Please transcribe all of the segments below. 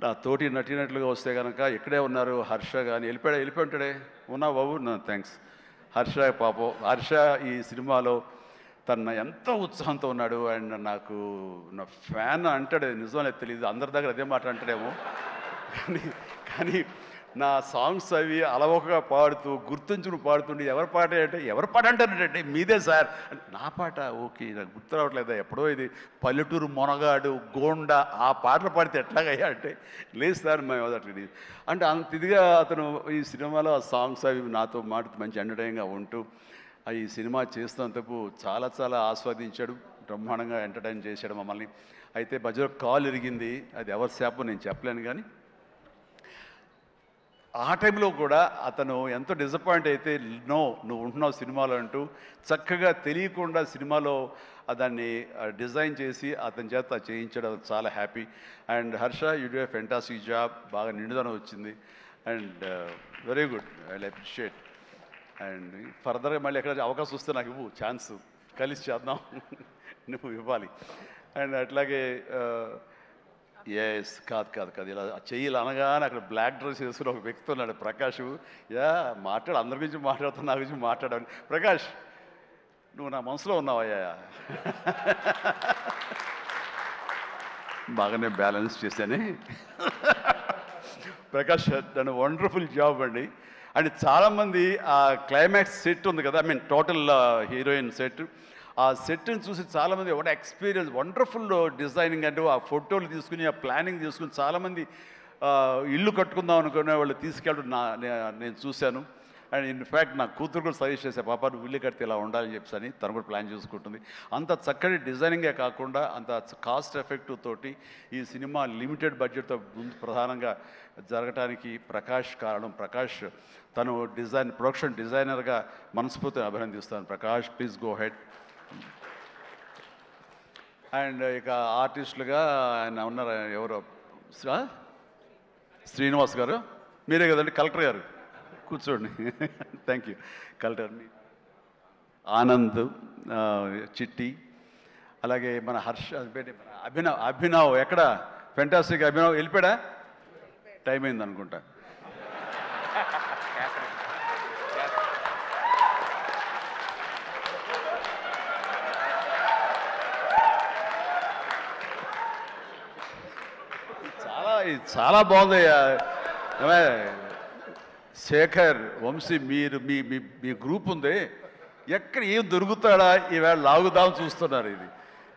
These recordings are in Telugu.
నా తోటి నటినట్లుగా వస్తే కనుక ఇక్కడే ఉన్నారు హర్ష కానీ వెళ్ళిపోయి ఉంటాడే ఉన్నా బాబు నా థ్యాంక్స్ హర్ష పాపం హర్ష ఈ సినిమాలో తన ఎంతో ఉత్సాహంతో ఉన్నాడు అండ్ నాకు నా ఫ్యాన్ అంటాడు నిజమనే తెలియదు అందరి దగ్గర అదే మాట అంటాడేమో కానీ కానీ నా సాంగ్స్ అవి అలవోకగా పాడుతూ గుర్తుంచుకుని పాడుతుండే ఎవరి పాట అంటే ఎవరి పాట అంటారంటే మీదే సార్ నా పాట ఓకే నాకు గుర్తు రావట్లేదా ఎప్పుడో ఇది పల్లెటూరు మొనగాడు గోండా ఆ పాటలు పాడితే ఎట్లాగయ్యా అంటే లేదు సార్ మేము అట్లా అంటే అంత ఇదిగా అతను ఈ సినిమాలో ఆ సాంగ్స్ అవి నాతో మాట మంచి ఎంటర్టైన్గా ఉంటూ ఈ సినిమా చేస్తున్నందుకు చాలా చాలా ఆస్వాదించాడు బ్రహ్మాండంగా ఎంటర్టైన్ చేశాడు మమ్మల్ని అయితే మధ్యలో కాల్ ఇరిగింది అది ఎవరి శాపం నేను చెప్పలేను కానీ ఆ టైంలో కూడా అతను ఎంతో డిసప్పాయింట్ అయితే నో నువ్వు ఉంటున్నావు సినిమాలో అంటూ చక్కగా తెలియకుండా సినిమాలో దాన్ని డిజైన్ చేసి అతని చేత చేయించడం చాలా happy and Harsha you do a fantastic job బాగా నిండుదనం వచ్చింది and very good I appreciate and ఫర్దర్గా మళ్ళీ ఎక్కడ అవకాశం వస్తే నాకు ఇవ్వు ఛాన్స్ కలిసి చేద్దాం నువ్వు ఇవ్వాలి అండ్ అట్లాగే ఎస్ కాదు ఇలా చెయ్యాలి అనగానే అక్కడ బ్లాక్ డ్రెస్ వేసుకుని ఒక వ్యక్తి ఉన్నాడు ప్రకాష్ మాట్లాడు అందరి గురించి మాట్లాడుతున్నా నా గురించి మాట్లాడాను ప్రకాష్ నువ్వు నా మనసులో ఉన్నావయ్యా బాగానే బ్యాలెన్స్ చేశానే ప్రకాష్ దాని వండర్ఫుల్ జాబ్ అండి అండ్ చాలామంది ఆ క్లైమాక్స్ సెట్ ఉంది కదా I mean total heroine set ఆ సెట్ని చూసి చాలామంది ఒక ఎక్స్పీరియన్స్ వండర్ఫుల్ డిజైనింగ్ అంటే ఆ ఫోటోలు తీసుకుని ఆ ప్లానింగ్ తీసుకుని చాలామంది ఇల్లు కట్టుకుందాం అనుకునే వాళ్ళు తీసుకెళ్ళడం నేను చూశాను అండ్ ఇన్ఫ్యాక్ట్ నా కూతురు కూడా సజెస్ట్ చేసే పాప నువ్వు ఇల్లు కడితే ఇలా ఉండాలని చెప్పని తను కూడా ప్లాన్ చేసుకుంటుంది అంత చక్కటి డిజైనింగే కాకుండా అంత కాస్ట్ ఎఫెక్టివ్ తోటి ఈ సినిమా లిమిటెడ్ బడ్జెట్తో ముందు ప్రధానంగా జరగటానికి ప్రకాష్ కారణం ప్రకాష్ తను ప్రొడక్షన్ డిజైనర్గా మనస్ఫూర్తిని అభినందిస్తాను Prakash please go ahead and ఇక ఆర్టిస్టులుగా ఆయన ఉన్నారు ఎవరో శ్రీనివాస్ గారు మీరే కదండి కలెక్టర్ గారు కూర్చోండి థ్యాంక్ యూ కలెక్టర్ ఆనంద్ చిట్టి అలాగే మన హర్ష అభినవ్ ఎక్కడ ఫెంటాస్టిక్ అభినవ్ వెళ్ళిపోయాడా టైం అయింది అనుకుంటా చాలా బాగుందయ్యా శేఖర్ వంశీ మీరు మీ గ్రూప్ ఉంది ఎక్కడ ఏం దొరుకుతాడా ఈవేళ లాగుదాం చూస్తున్నారు ఇది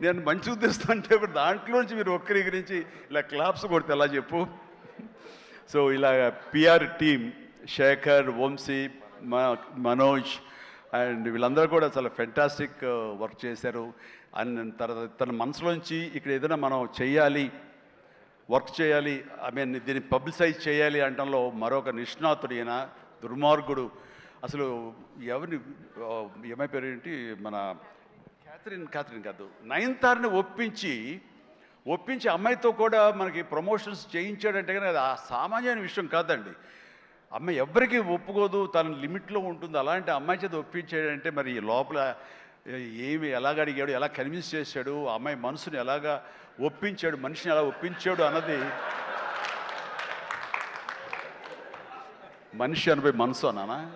నేను మంచి ఉద్దేశం అంటే ఇప్పుడు దాంట్లోంచి మీరు ఒక్కరి గురించి ఇలా క్లాప్స్ కొడితే ఎలా చెప్పు సో ఇలా PR team Shekhar Vamsi Manoj and వీళ్ళందరూ కూడా చాలా ఫెంటాస్టిక్ వర్క్ చేశారు అండ్ తర్వాత తన మనసులోంచి ఇక్కడ ఏదైనా మనం చెయ్యాలి వర్క్ చేయాలి ఐ మీన్ దీన్ని పబ్లిసైజ్ చేయాలి అనడంలో మరొక నిష్ణాతుడు ఈయన దుర్మార్గుడు అసలు ఎవరిని ఏమైపోయారు ఏంటి మన క్యాథరిన్ కాదు నయనతారని ఒప్పించి అమ్మాయితో కూడా మనకి ప్రమోషన్స్ చేయించాడంటే కానీ అది ఆ సామాన్యమైన విషయం కాదండి అమ్మాయి ఎవరికి ఒప్పుకోదు తన లిమిట్లో ఉంటుంది అలాంటి అమ్మాయి చేత ఒప్పించాడంటే మరి లోపల ఏమి ఎలాగ అడిగాడు ఎలా కన్విన్స్ చేశాడు ఆ అమ్మాయి మనసుని ఎలాగా ఒప్పించాడు మనిషిని ఎలా ఒప్పించాడు అన్నది మనిషి అనిపోయి మనసు అన్నానా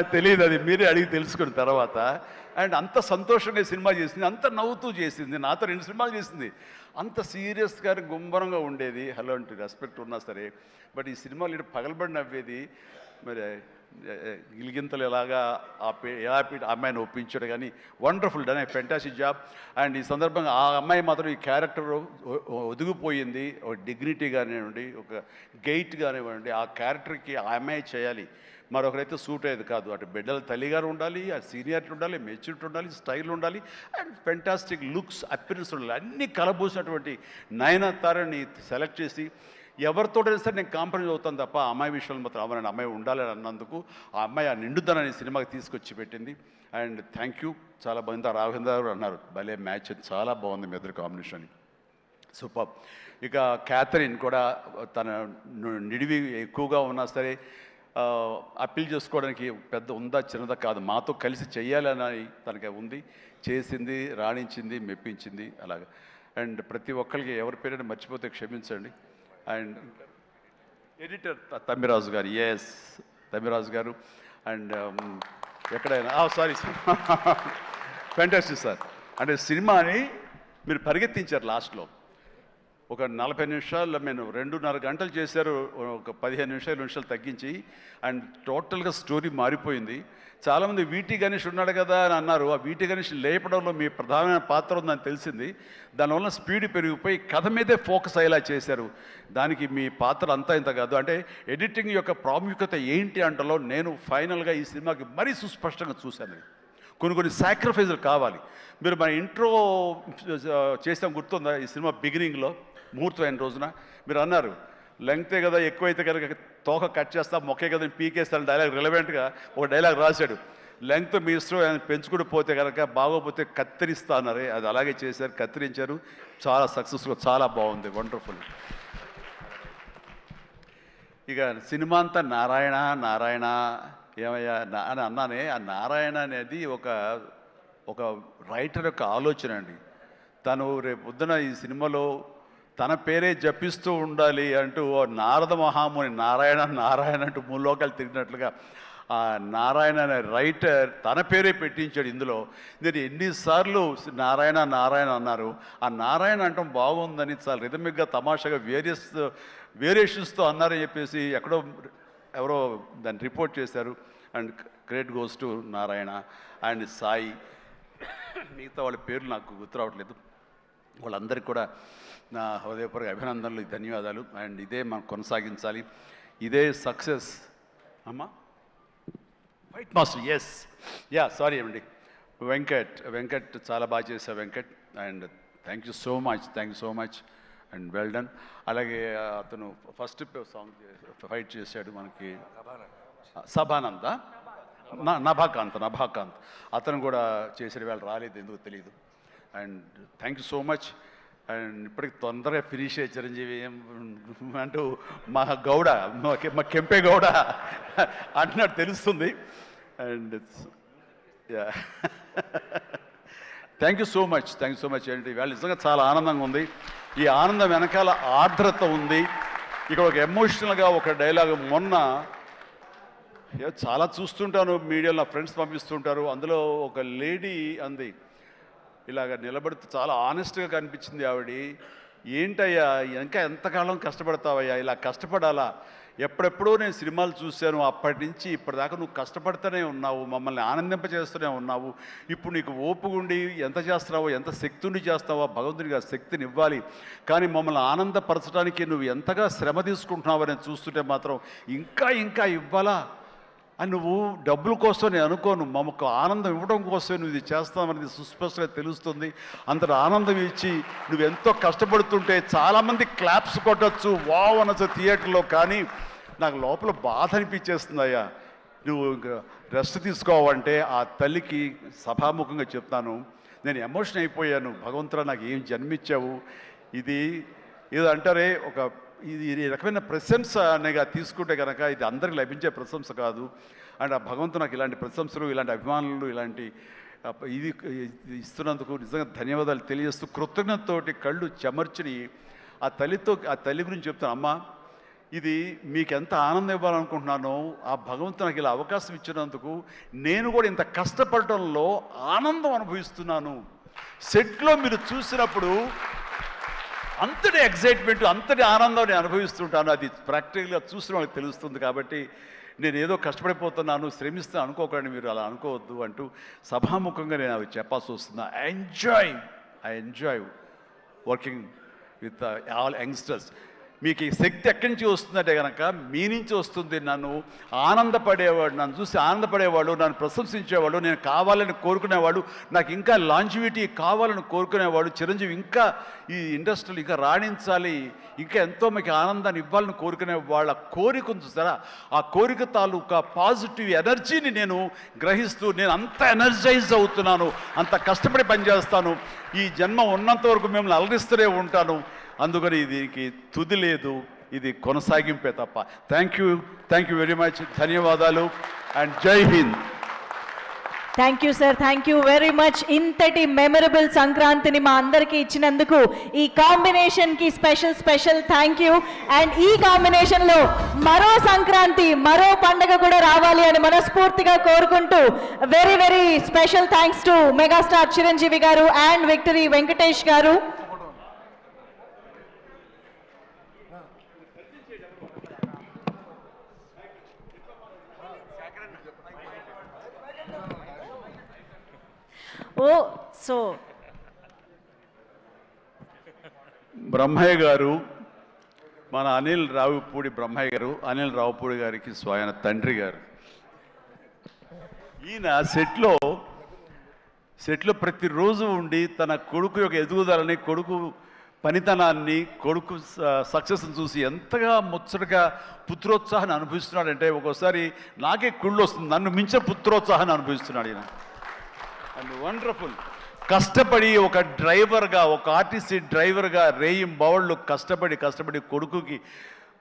తెలియదు అది మీరే అడిగి తెలుసుకున్న తర్వాత అండ్ అంత సంతోషంగా సినిమా చేసింది అంత నవ్వుతూ చేసింది నాతో 2 సినిమాలు చేసింది అంత సీరియస్గా గుంభరంగా ఉండేది హలో అంటే రెస్పెక్ట్ ఉన్నా సరే బట్ ఈ సినిమాలు పగలబడి నవ్వేది మరి గిలిగింతలు ఎలాగా ఎలా అమ్మాయిని ఒప్పించాడు కానీ wonderful done fantastic job and ఈ సందర్భంగా ఆ అమ్మాయి మాత్రం ఈ క్యారెక్టర్ ఒదిగిపోయింది ఒక డిగ్నిటీ కానివ్వండి ఒక గెయిట్ కానివ్వండి ఆ క్యారెక్టర్కి ఆ అమ్మాయి చేయాలి మరొకరైతే సూట్ అయ్యేది కాదు అటు బిడ్డల తల్లిగారు ఉండాలి ఆ సీనియారిటీ ఉండాలి మెచ్యూరిటీ ఉండాలి స్టైల్ ఉండాలి అండ్ ఫెంటాస్టిక్ లుక్స్ అపిరెన్స్ ఉండాలి అన్నీ కలబోసినటువంటి నయనతారని సెలెక్ట్ చేసి ఎవరితోటైనా సరే నేను కాంప్రమైజ్ అవుతాను తప్ప ఆ అమ్మాయి విషయంలో మాత్రం అమ్మాయి అమ్మాయి ఉండాలని అన్నందుకు ఆ అమ్మాయి ఆ నిండుదనాన్ని సినిమాకి తీసుకొచ్చి పెట్టింది అండ్ థ్యాంక్ యూ చాలా బాగుంది రాఘవేంద్ర గారు అన్నారు భలే మ్యాచ్ చాలా బాగుంది మీ ఇద్దరు కాంబినేషన్ సూపర్ ఇక క్యాథరిన్ కూడా తన నిడివి ఎక్కువగా ఉన్నా సరే అప్పీల్ చేసుకోవడానికి పెద్ద ఉందా చిన్నదా కాదు, మాతో కలిసి చెయ్యాలని తనకి ఉంది, చేసింది, రాణించింది, మెప్పించింది అలాగా. అండ్ ప్రతి ఒక్కరికి ఎవరి పేరైనా మర్చిపోతే క్షమించండి. అండ్ ఎడిటర్ తమ్మిరాజు గారు, ఎస్ తమ్మిరాజు గారు. అండ్ ఎక్కడైనా సారీ ఫ్యాంటాస్టిక్ సార్. అంటే సినిమాని మీరు పరిగెత్తించారు లాస్ట్లో. ఒక 40 నిమిషాలు నేను 2.5 గంటలు చేశారు, ఒక 15 నిమిషాలు తగ్గించి. అండ్ టోటల్గా స్టోరీ మారిపోయింది. చాలామంది వీటి గణేష్ ఉన్నాడు కదా అని అన్నారు. ఆ వీటి గణేష్ లేపడంలో మీ ప్రధానమైన పాత్ర ఉందని తెలిసింది. దానివల్ల స్పీడ్ పెరిగిపోయి కథ మీదే ఫోకస్ అయ్యేలా చేశారు. దానికి మీ పాత్ర అంతా ఇంత కాదు. అంటే ఎడిటింగ్ యొక్క ప్రాముఖ్యత ఏంటి అంటలో నేను ఫైనల్గా ఈ సినిమాకి మరీ సుస్పష్టంగా చూశాను. కొన్ని సాక్రిఫైజులు కావాలి. మీరు మన ఇంట్రో చేసాం గుర్తుందా? ఈ సినిమా బిగినింగ్లో ముహూర్తం అయిన రోజున మీరు అన్నారు, లెంగ్తే కదా ఎక్కువైతే కనుక తోక కట్ చేస్తా, మొక్కే కదా పీకేస్తాను డైలాగ్. రిలవెంట్గా ఒక డైలాగ్ రాశాడు, లెంగ్త్ మీ ఇష్టం ఆయన పెంచుకుంటూ పోతే కనుక బాగోపోతే కత్తిరిస్తా అన్నారే, అది అలాగే చేశారు, కత్తిరించారు. చాలా సక్సెస్ఫుల్, చాలా బాగుంది, వండర్ఫుల్. ఇక సినిమా అంతా నారాయణ నారాయణ ఏమయ్యా అని అన్నానే. ఆ నారాయణ అనేది ఒక రైటర్ యొక్క ఆలోచన అండి. తను రేపు పొద్దున ఈ సినిమాలో తన పేరే జపిస్తూ ఉండాలి అంటూ నారద మహాముని నారాయణ నారాయణ అంటూ మూలోకాలు తిరిగినట్లుగా ఆ నారాయణ అనే రైటర్ తన పేరే పెట్టించాడు ఇందులో. నేను ఎన్నిసార్లు నారాయణ నారాయణ అన్నారు. ఆ నారాయణ అంటాం బాగుందని చాలా రిథమిక్గా తమాషాగా వేరియేషన్స్తో అన్నారని చెప్పేసి ఎవరో దాన్ని రిపోర్ట్ చేశారు. And credit goes to Narayana and Sai. మిగతా వాళ్ళ పేర్లు నాకు గుర్తు రావట్లేదు. వాళ్ళందరికీ కూడా నా హృదయపూర్వక అభినందనలు, ధన్యవాదాలు. అండ్ ఇదే మనం కొనసాగించాలి, ఇదే సక్సెస్. అమ్మా వైట్ మాస్టర్, ఎస్ సారీ అండి, వెంకట్ చాలా బాగా చేశారు Venkat. And thank you so much and well done. అలాగే అతను ఫస్ట్ సాంగ్ ఫైట్ చేశాడు మనకి సభానంద, నభాకాంత్ అతను కూడా చేసాడు. వేళ రాలేదు, ఎందుకు తెలియదు. And thank you so much. And ఇప్పటికి తొందరగా ఫినిష్ అయ్యే చిరంజీవి అంటూ మా గౌడ, మా కెంపే గౌడ అంటున్నట్టు తెలుస్తుంది. And thank you so much ఏంటి వాళ్ళు నిజంగా చాలా ఆనందంగా ఉంది. ఈ ఆనందం వెనకాల ఆర్ద్రత ఉంది. ఇక్కడ ఒక ఎమోషనల్గా ఒక డైలాగ్ మొన్న చాలా చూస్తుంటాను మీడియాలో, నా ఫ్రెండ్స్ పంపిస్తుంటారు. అందులో ఒక లేడీ అంది, ఇలాగ నిలబడుతూ చాలా ఆనెస్ట్గా కనిపించింది ఆవిడ. ఏంటయ్యా ఇంకా ఎంతకాలం కష్టపడతావయ్యా, ఇలా కష్టపడాలా? ఎప్పుడెప్పుడో నేను సినిమాలు చూశాను, అప్పటి నుంచి ఇప్పటిదాకా నువ్వు కష్టపడుతూనే ఉన్నావు, మమ్మల్ని ఆనందింపజేస్తూనే ఉన్నావు. ఇప్పుడు నీకు ఓపుగుండి ఎంత చేస్తున్నావో, ఎంత శక్తిని చేస్తావో, భగవంతునికి ఆ శక్తిని ఇవ్వాలి. కానీ మమ్మల్ని ఆనందపరచడానికి నువ్వు ఎంతగా శ్రమ తీసుకుంటున్నావు అని చూస్తుంటే మాత్రం ఇంకా ఇవ్వాలా అని నువ్వు డబ్బుల కోసం నేను అనుకోను, మమ్మకు ఆనందం ఇవ్వడం కోసమే నువ్వు ఇది చేస్తావనేది సుస్పష్టంగా తెలుస్తుంది. అంత ఆనందం ఇచ్చి నువ్వెంతో కష్టపడుతుంటే చాలామంది క్లాప్స్ కొట్టచ్చు, వావ్ అనొచ్చు థియేటర్లో. కానీ నాకు లోపల బాధ అనిపించేస్తుంది. అయ్యా నువ్వు రెస్ట్ తీసుకోవాలంటే ఆ తల్లికి సభాముఖంగా చెప్తాను, నేను ఎమోషన్ అయిపోయాను. భగవంతుడా నాకు ఏం జన్మించావు. ఇది ఏదో అంటారే, ఇది రకమైన ప్రశంస అనేగా తీసుకుంటే కనుక ఇది అందరికి లభించే ప్రశంస కాదు. అండ్ ఆ భగవంతుడు నాకు ఇలాంటి ప్రశంసలు, ఇలాంటి అభిమానులు, ఇలాంటి ఇది ఇస్తున్నందుకు నిజంగా ధన్యవాదాలు తెలియజేస్తూ కృతజ్ఞతతోటి కళ్ళు చెమర్చిని ఆ తల్లి గురించి చెప్తాను. అమ్మ, ఇది మీకు ఎంత ఆనందం ఇవ్వాలనుకుంటున్నానో ఆ భగవంతుడు నాకు ఇలా అవకాశం ఇచ్చినందుకు నేను కూడా ఇంత కష్టపడటంలో ఆనందం అనుభవిస్తున్నాను. సెట్లో మీరు చూసినప్పుడు అంతటి ఎగ్జైట్మెంట్, అంతటి ఆనందం నేను అనుభవిస్తుంటాను. అది ప్రాక్టికల్గా చూసిన వాళ్ళకి తెలుస్తుంది. కాబట్టి నేను ఏదో కష్టపడిపోతున్నాను, శ్రమిస్తాను అనుకోకండి, మీరు అలా అనుకోవద్దు అంటూ సభాముఖంగా నేను అవి చెప్పాల్సి వస్తుంది. I enjoy working with all youngsters. మీకు ఈ శక్తి ఎక్కడి నుంచి వస్తుందంటే కనుక మీ నుంచి వస్తుంది. నన్ను ఆనందపడేవాడు, నన్ను చూసి ఆనందపడేవాడు, నన్ను ప్రశంసించేవాడు, నేను కావాలని కోరుకునేవాడు, నాకు ఇంకా లాంజివిటీ కావాలని కోరుకునేవాడు, చిరంజీవి ఇంకా ఈ ఇండస్ట్రీలో ఇంకా రాణించాలి, ఇంకా ఎంతో మీకు ఆనందాన్ని ఇవ్వాలని కోరుకునే వాళ్ళ కోరిక చూస్తారా, ఆ కోరిక తాలూకా పాజిటివ్ ఎనర్జీని నేను గ్రహిస్తూ నేను అంత ఎనర్జైజ్ అవుతున్నాను, అంత కష్టపడి పనిచేస్తాను. ఈ జన్మ ఉన్నంత వరకు మిమ్మల్ని అలరిస్తూనే ఉంటాను. అందుకని దీనికి తుది లేదు, ఇది కొనసాగింపే తప్ప. Thank you very much. ధన్యవాదాలు అండ్ జై Hind. Thank you sir, thank you very much. ఇంతటి మెమరబుల్ సంక్రాంతిని మా అందరికీ ఇచ్చినందుకు ఈ కాంబినేషన్కి స్పెషల్ థ్యాంక్ యూ. అండ్ ఈ కాంబినేషన్లో మరో సంక్రాంతి, మరో పండగ కూడా రావాలి అని మనస్ఫూర్తిగా కోరుకుంటూ very special thanks to megastar Chiranjeevi గారు అండ్ విక్టరీ వెంకటేష్ గారు. సో బ్రహ్మయ్య గారు, మన అనిల్ రావుపూడి గారికి స్వయం తండ్రి గారు. ఈయన సెట్లో ప్రతిరోజు ఉండి తన కొడుకు యొక్క ఎదుగుదలని, కొడుకు పనితనాన్ని, కొడుకు సక్సెస్ని చూసి ఎంతగా ముచ్చటగా పుత్రోత్సాహాన్ని అనుభవిస్తున్నాడంటే ఒక్కోసారి నాకే కుళ్ళు వస్తుంది. నన్ను మించిన పుత్రోత్సాహాన్ని అనుభవిస్తున్నాడు ఈయన. And wonderful. కష్టపడి ఒక డ్రైవర్గా, ఒక ఆర్టీసీ డ్రైవర్గా రేయింబవళ్ళు కష్టపడి కొడుకుకి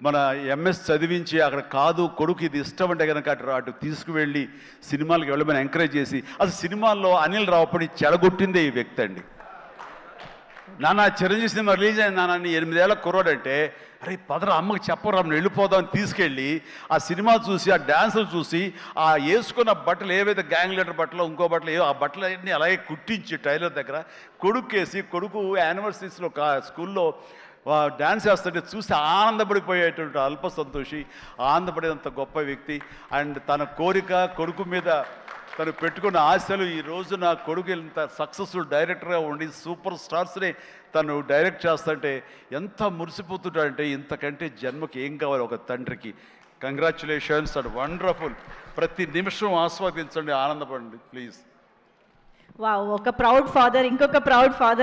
మన ఎంఎస్ చదివించి అక్కడ కాదు కొడుకు ఇది ఇష్టం అంటే కనుక అటు తీసుకువెళ్ళి సినిమాలకు వెళ్ళమని ఎంకరేజ్ చేసి అసలు సినిమాల్లో అనిల్ రావుపూడి చెడగొట్టిందే ఈ వ్యక్తి అండి. నాన్న చిరంజీవి సినిమా రిలీజ్ అయింది నాన్న, 8 ఏళ్ల కుర్రాడంటే అరే పదరా అమ్మకి చెప్పరా వెళ్ళిపోదాం అని తీసుకెళ్ళి ఆ సినిమా చూసి, ఆ డ్యాన్సులు చూసి, ఆ వేసుకున్న బట్టలు ఏవైతే గ్యాంగ్ లీడర్ బట్టలు, ఇంకో బట్టలు ఏవో, ఆ బట్టలు అన్నీ అలాగే కుట్టించి టైలర్ దగ్గర కొడుకేసి, కొడుకు యానివర్సరీస్లో స్కూల్లో డ్యాన్స్ చేస్తుంటే చూసి ఆనందపడిపోయేటువంటి అల్ప సంతోషి, ఆనందపడేంత గొప్ప వ్యక్తి. అండ్ తన కోరిక, కొడుకు మీద తను పెట్టుకున్న ఆశలు, ఈ రోజు నా కొడుకు ఇంత సక్సెస్ఫుల్ డైరెక్టర్గా ఉండి సూపర్ స్టార్స్ని తను డైరెక్ట్ చేస్తుంటే ఎంత మురిసిపోతుంటాడంటే ఇంతకంటే జన్మకి ఏం కావాలి ఒక తండ్రికి. Congratulations and wonderful. ప్రతి నిమిషం ఆస్వాదించండి, ఆనందపడండి ప్లీజ్. వావ్, ఒక ప్రౌడ్ ఫాదర్, ఇంకొక ప్రౌడ్ ఫాదర్.